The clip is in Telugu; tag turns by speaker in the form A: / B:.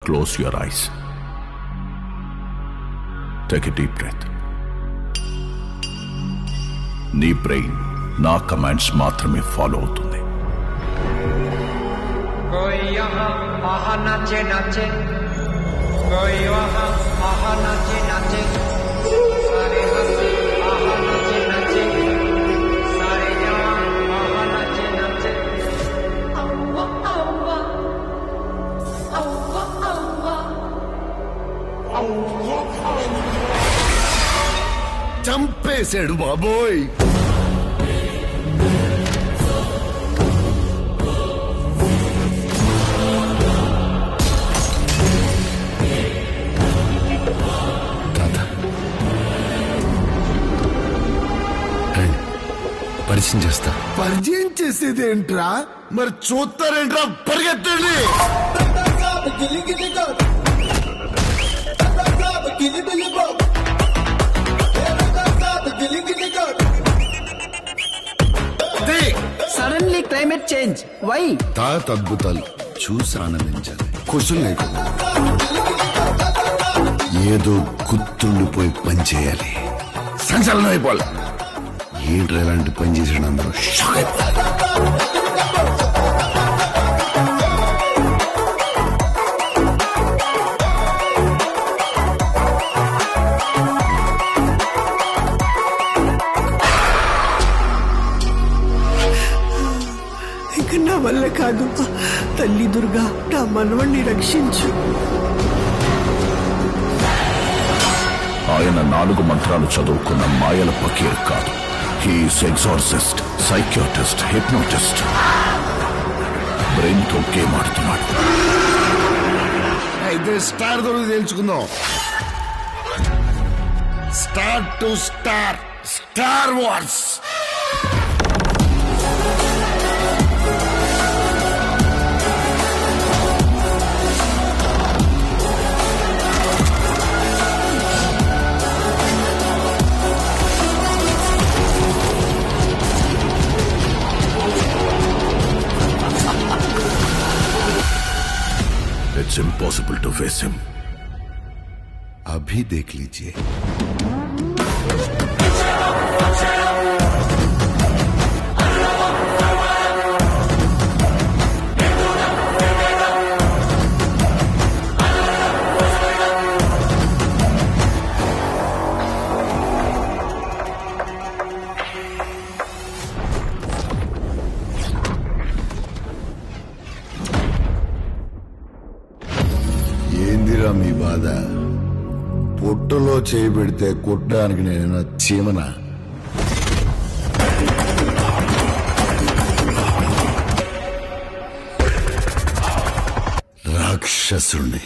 A: Close your eyes. Take a deep breath. నీ బ్రెయిన్ నా కమాండ్స్ మాత్రమే ఫాలో అవుతుంది.
B: कोई यहाँ आहा नाचे नाचे, कोई वहाँ आहा नाचे नाचे, सारे हंसे आहा नाचे नाचे, सारे जवान आहा नाचे नाचे.
C: अव्वा अव्वा अव्वा अव्वा
D: చంపేశాడు బాబోయ్.
E: పరిచయం చేస్తా.
D: పరిచయం చేసేది ఏంట్రా? మరి చూస్తారేంట్రా? పరిగెత్తండి.
F: Suddenly climate change why?
D: తాత అద్భుతాలు చూసి ఆనందించాలి. క్వశ్చన్ లేకుండా ఏదో గుర్తుండిపోయి పని చేయాలి. సంచలనం అయిపోవాలి. ఏంట్రా ఇలాంటి పని చేసాడు? అందరూ షాక్ అయిపోవాలి.
F: ఇక నా వల్ల కాదు. తల్లి దుర్గా నా మనవణ్ణి రక్షించు.
A: ఆయన 4 మంత్రాలు చదువుకున్న మాయల పకీర్ కాదు. He's exorcist, psychiatrist, hypnotist. Brain తో గేమ్ ఆడుతున్నాడు.
D: అయితే స్టార్ దొరికి తెలుసుకుందాం. Star to star, Star Wars.
A: It's impossible to face him.
D: अभी देख लीजिए. ఏందిరా మీ బాధ? పొట్టులో చేయి పెడితే కొట్టడానికి నేనైనా చీమనా? రాక్షసుణ్ణి.